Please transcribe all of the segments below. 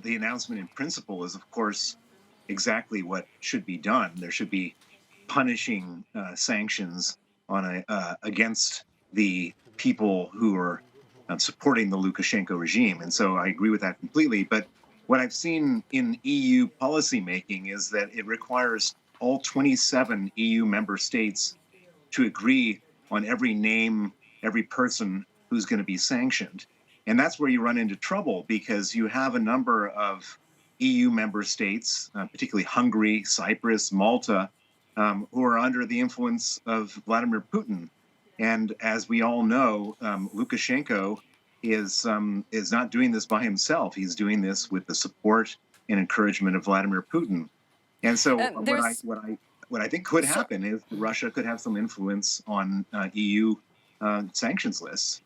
the announcement in principle is, of course, exactly what should be done. There should be punishing sanctions on against the people who are supporting the Lukashenko regime. And so I agree with that completely. But what I've seen in EU policymaking is that it requires all 27 EU member states to agree on every name, every person who's going to be sanctioned. And that's where you run into trouble, because you have a number of EU member states, particularly Hungary, Cyprus, Malta, who are under the influence of Vladimir Putin. And as we all know, Lukashenko is not doing this by himself. He's doing this with the support and encouragement of Vladimir Putin. And so There's what I think could so, happen is Russia could have some influence on EU sanctions lists.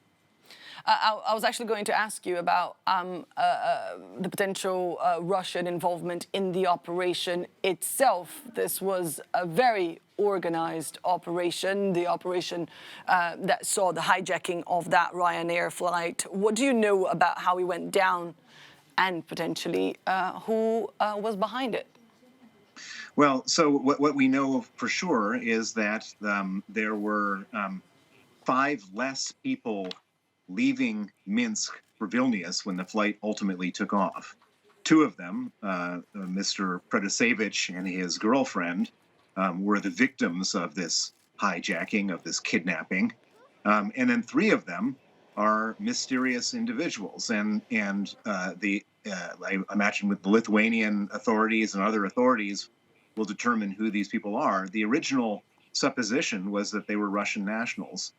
I was actually going to ask you about the potential Russian involvement in the operation itself. This was a very organized operation, the operation that saw the hijacking of that Ryanair flight. What do you know about how it went down and potentially who was behind it? Well, so what we know for sure is that there were 5 less people leaving Minsk for Vilnius when the flight ultimately took off. 2 of them, Mr. Protasevich and his girlfriend, were the victims of this hijacking, of this kidnapping. And then 3 of them are mysterious individuals. And I imagine with the Lithuanian authorities and other authorities will determine who these people are. The original supposition was that they were Russian nationals.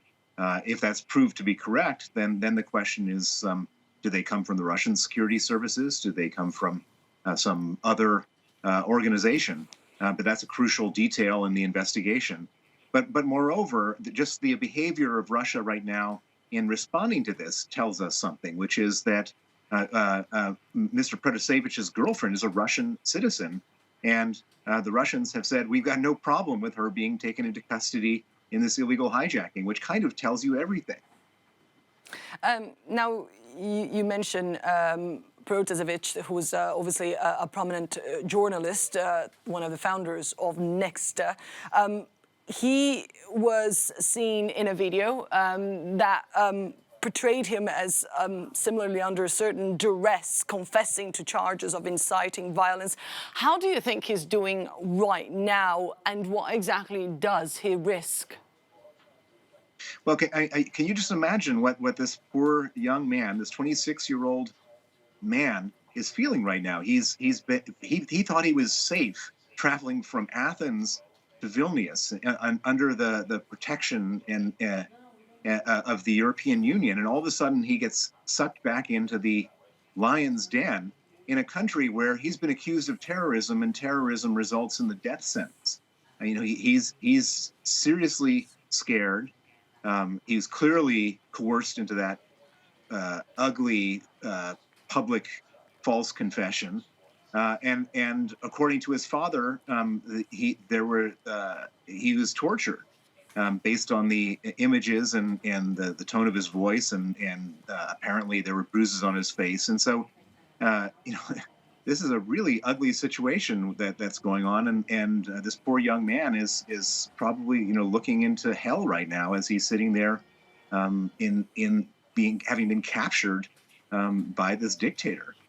If that's proved to be correct, then the question is, do they come from the Russian security services? Do they come from some other organization? But that's a crucial detail in the investigation. But moreover, just the behavior of Russia right now in responding to this tells us something, which is that Mr. Protasevich's girlfriend is a Russian citizen, and the Russians have said, we've got no problem with her being taken into custody in this illegal hijacking, which kind of tells you everything. Now, you mentioned Protasevich, who's obviously a prominent journalist, one of the founders of Nexta. He was seen in a video that portrayed him as similarly under a certain duress, confessing to charges of inciting violence. How do you think he's doing right now, and what exactly does he risk? Well, can you just imagine what this poor young man, this 26-year-old man, is feeling right now? He thought he was safe traveling from Athens to Vilnius under the protection and of the European Union, and all of a sudden he gets sucked back into the lion's den in a country where he's been accused of terrorism, and terrorism results in the death sentence. You know, he's seriously scared. He's clearly coerced into that ugly public false confession, and according to his father, he was tortured based on the images and the tone of his voice, and apparently there were bruises on his face, and so this is a really ugly situation that's going on, and this poor young man is probably looking into hell right now as he's sitting there having been captured by this dictator.